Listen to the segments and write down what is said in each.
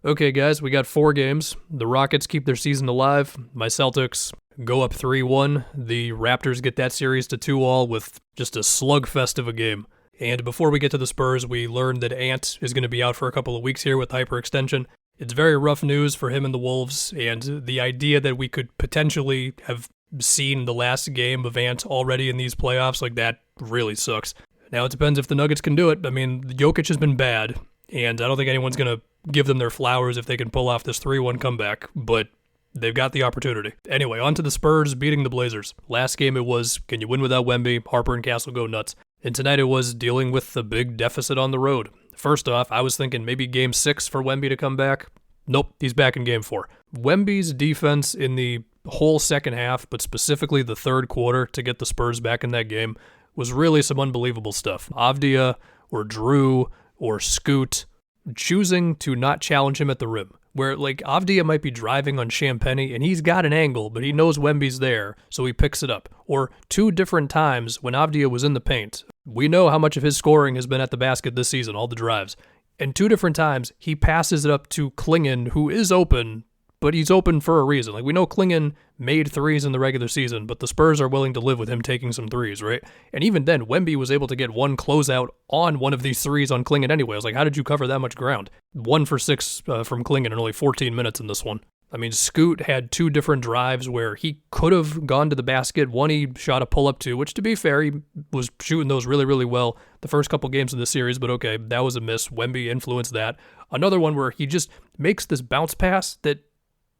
Okay, guys, we got 4 games. The Rockets keep their season alive. My Celtics go up 3-1. The Raptors get that series to 2-all with just a slugfest of a game. And before we get to the Spurs, we learned that Ant is going to be out for a couple of weeks here with hyperextension. It's very rough news for him and the Wolves, and the idea that we could potentially have seen the last game of Ant already in these playoffs, like that really sucks. Now, it depends if the Nuggets can do it. I mean, Jokic has been bad, and I don't think anyone's going to give them their flowers if they can pull off this 3-1 comeback, but they've got the opportunity. Anyway, on to the Spurs beating the Blazers. Last game it was, can you win without Wemby? Harper and Castle go nuts. And tonight it was dealing with the big deficit on the road. First off, I was thinking maybe Game 6 for Wemby to come back. Nope, he's back in Game 4. Wemby's defense in the whole second half, but specifically the third quarter to get the Spurs back in that game, was really some unbelievable stuff. Avdia or Drew or Scoot choosing to not challenge him at the rim, where like Avdia might be driving on Champagny and he's got an angle, but he knows Wemby's there, so he picks it up. Or 2 different times when Avdia was in the paint. We know how much of his scoring has been at the basket this season, all the drives. And 2 different times he passes it up to Klingon, who is open, but he's open for a reason. Like, we know Klingon made threes in the regular season, but the Spurs are willing to live with him taking some threes, right? And even then, Wemby was able to get one closeout on one of these threes on Klingon anyway. I was like, how did you cover that much ground? 1 for 6 from Klingon in only 14 minutes in this one. I mean, Scoot had 2 different drives where he could have gone to the basket. One he shot a pull-up to, which to be fair, he was shooting those really, really well the first couple games of the series, but okay, that was a miss. Wemby influenced that. Another one where he just makes this bounce pass that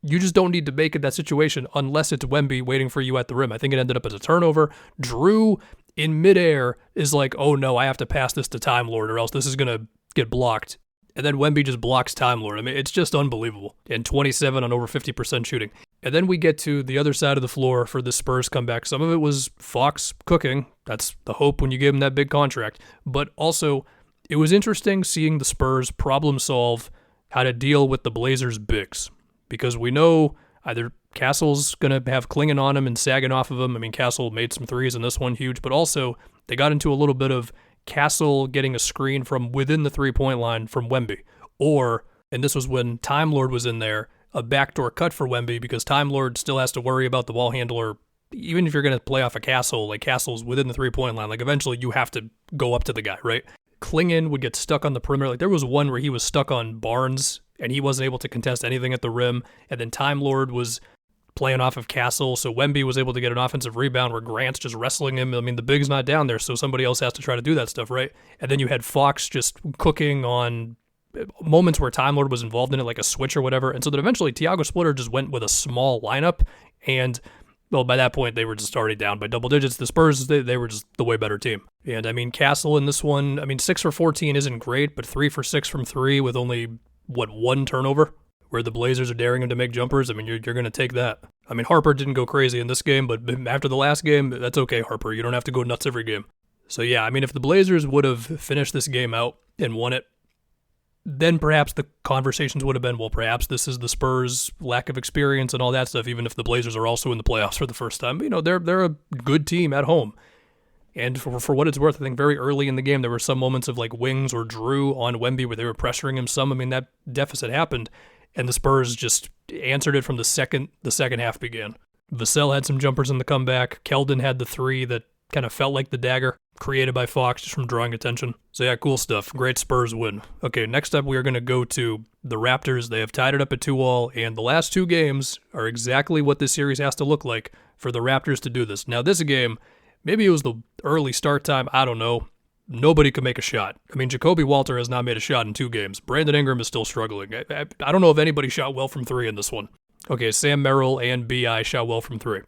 you just don't need to make in that situation unless it's Wemby waiting for you at the rim. I think it ended up as a turnover. Drew, in midair, is like, oh no, I have to pass this to Time Lord or else this is going to get blocked. And then Wemby just blocks Time Lord. I mean, it's just unbelievable. And 27 on over 50% shooting. And then we get to the other side of the floor for the Spurs comeback. Some of it was Fox cooking. That's the hope when you give him that big contract. But also, it was interesting seeing the Spurs problem solve how to deal with the Blazers' bigs. Because we know either Castle's going to have Klingon on him and sagging off of him. I mean, Castle made some threes in this one, huge. But also, they got into a little bit of Castle getting a screen from within the three-point line from Wemby. Or, and this was when Time Lord was in there, a backdoor cut for Wemby because Time Lord still has to worry about the ball handler. Even if you're going to play off a Castle, like Castle's within the three-point line, like eventually you have to go up to the guy, right? Klingon would get stuck on the perimeter. Like there was one where he was stuck on Barnes and he wasn't able to contest anything at the rim. And then Time Lord was playing off of Castle, so Wemby was able to get an offensive rebound where Grant's just wrestling him. I mean, the big's not down there, so somebody else has to try to do that stuff, right? And then you had Fox just cooking on moments where Time Lord was involved in it, like a switch or whatever. And so then eventually Tiago Splitter just went with a small lineup, and well, by that point, they were just already down by double digits. The Spurs, they were just the way better team. And I mean, Castle in this one, I mean, 6 for 14 isn't great, but 3 for 6 from 3 with only, 1 turnover? Where the Blazers are daring him to make jumpers, I mean, you're going to take that. I mean, Harper didn't go crazy in this game, but after the last game, that's okay, Harper. You don't have to go nuts every game. So yeah, I mean, if the Blazers would have finished this game out and won it, then perhaps the conversations would have been, well, perhaps this is the Spurs' lack of experience and all that stuff, even if the Blazers are also in the playoffs for the first time. But, you know, they're a good team at home. And for what it's worth, I think very early in the game, there were some moments of like Wings or Drew on Wemby where they were pressuring him some. I mean, that deficit happened. And the Spurs just answered it from the second half began. Vassell had some jumpers in the comeback. Keldon had the 3 that kind of felt like the dagger created by Fox just from drawing attention. So yeah, cool stuff. Great Spurs win. Okay, next up we are going to go to the Raptors. They have tied it up at 2-all, and the last 2 games are exactly what this series has to look like for the Raptors to do this. Now this game, maybe it was the early start time, I don't know. Nobody could make a shot. I mean, Jacoby Walter has not made a shot in 2 games. Brandon Ingram is still struggling. I don't know if anybody shot well from 3 in this one. Okay, Sam Merrill and B.I. shot well from 3.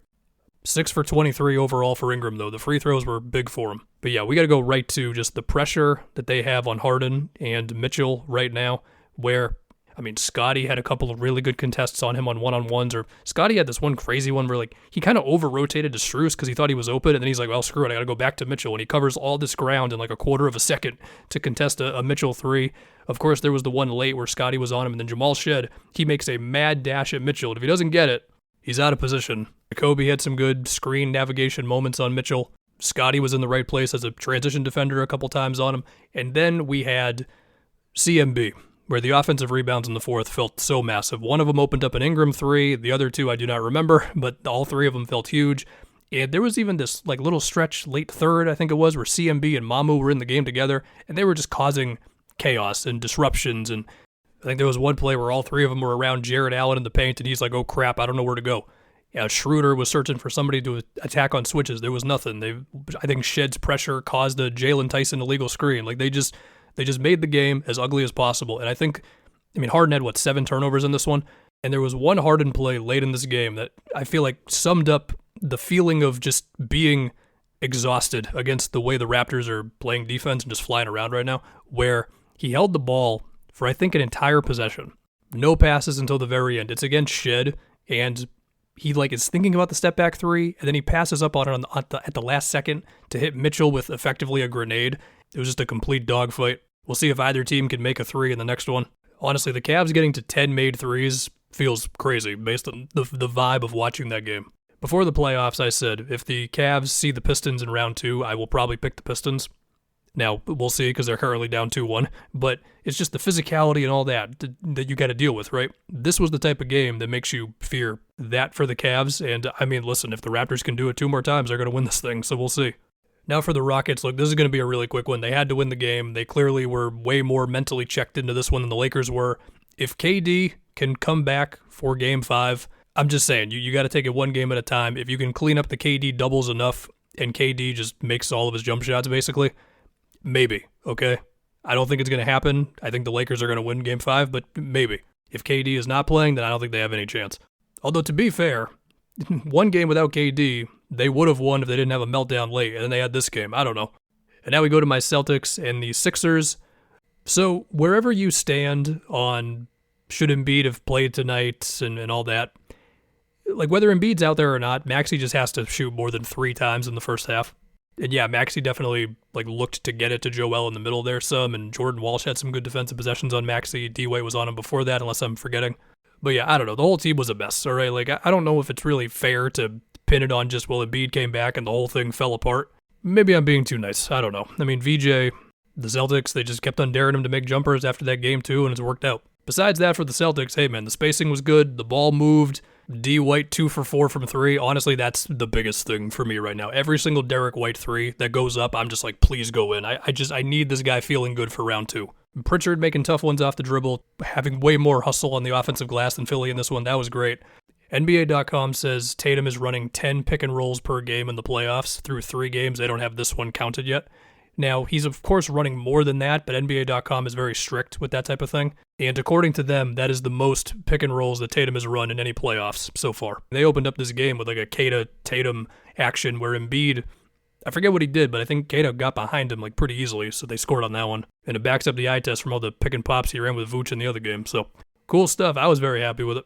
6 for 23 overall for Ingram, though. The free throws were big for him. But yeah, we got to go right to just the pressure that they have on Harden and Mitchell right now, where, I mean, Scotty had a couple of really good contests on him on one-on-ones, or Scotty had this one crazy one where, like, he kind of over-rotated to Strus because he thought he was open, and then he's like, well, screw it, I got to go back to Mitchell, and he covers all this ground in, like, a quarter of a second to contest a Mitchell 3. Of course, there was the one late where Scotty was on him, and then Jamal Shed, he makes a mad dash at Mitchell, and if he doesn't get it, he's out of position. Kobe had some good screen navigation moments on Mitchell. Scotty was in the right place as a transition defender a couple times on him, and then we had CMB. where the offensive rebounds in the fourth felt so massive. One of them opened up an Ingram three. The other two I do not remember, but all three of them felt huge. And there was even this like little stretch late third, I think it was, where CMB and Mamu were in the game together, and they were just causing chaos and disruptions. And I think there was one play where all three of them were around Jared Allen in the paint, and he's like, oh crap, I don't know where to go. Yeah, Schroeder was searching for somebody to attack on switches. There was nothing. I think Shedd's pressure caused a Jalen Tyson illegal screen. Like they just made the game as ugly as possible. And I mean, Harden had 7 turnovers in this one, and there was one Harden play late in this game that I feel like summed up the feeling of just being exhausted against the way the Raptors are playing defense and just flying around right now, where he held the ball for I think an entire possession. No passes until the very end. It's against Shed, and he is thinking about the step back three, and then he passes up on it at the last second to hit Mitchell with effectively a grenade. It was just a complete dogfight. We'll see if either team can make a three in the next one. Honestly, the Cavs getting to 10 made threes feels crazy based on the vibe of watching that game. Before the playoffs, I said, if the Cavs see the Pistons in round 2, I will probably pick the Pistons. Now, we'll see because they're currently down 2-1, but it's just the physicality and all that you got to deal with, right? This was the type of game that makes you fear that for the Cavs, and I mean, listen, if the Raptors can do it 2 more times, they're going to win this thing, so we'll see. Now for the Rockets, look, this is going to be a really quick one. They had to win the game. They clearly were way more mentally checked into this one than the Lakers were. If KD can come back for Game 5, I'm just saying, you got to take it one game at a time. If you can clean up the KD doubles enough, and KD just makes all of his jump shots, basically, maybe, okay? I don't think it's going to happen. I think the Lakers are going to win Game 5, but maybe. If KD is not playing, then I don't think they have any chance. Although, to be fair, one game without KD, they would have won if they didn't have a meltdown late, and then they had this game. I don't know. And now we go to my Celtics and the Sixers. So, wherever you stand on should Embiid have played tonight and all that, like whether Embiid's out there or not, Maxey just has to shoot more than 3 times in the first half. And yeah, Maxey definitely looked to get it to Joel in the middle there some, and Jordan Walsh had some good defensive possessions on Maxey. D-Wade was on him before that, unless I'm forgetting. But yeah, I don't know. The whole team was a mess, all right? I don't know if it's really fair to pin it on just, well, Embiid came back and the whole thing fell apart. Maybe I'm being too nice. I don't know. I mean, VJ, the Celtics, they just kept on daring him to make jumpers after that game too, and it's worked out. Besides that, for the Celtics, hey man, the spacing was good, the ball moved, D. White 2 for 4 from 3. Honestly, that's the biggest thing for me right now. Every single Derek White 3 that goes up, I'm just like, please go in. I need this guy feeling good for round 2. Pritchard making tough ones off the dribble, having way more hustle on the offensive glass than Philly in this one. That was great. NBA.com says Tatum is running 10 pick and rolls per game in the playoffs through 3 games. They don't have this one counted yet. Now, he's of course running more than that, but NBA.com is very strict with that type of thing. And according to them, that is the most pick and rolls that Tatum has run in any playoffs so far. They opened up this game with a Kata-Tatum action where Embiid, I forget what he did, but I think Kata got behind him pretty easily, so they scored on that one. And it backs up the eye test from all the pick and pops he ran with Vooch in the other game. So, cool stuff. I was very happy with it.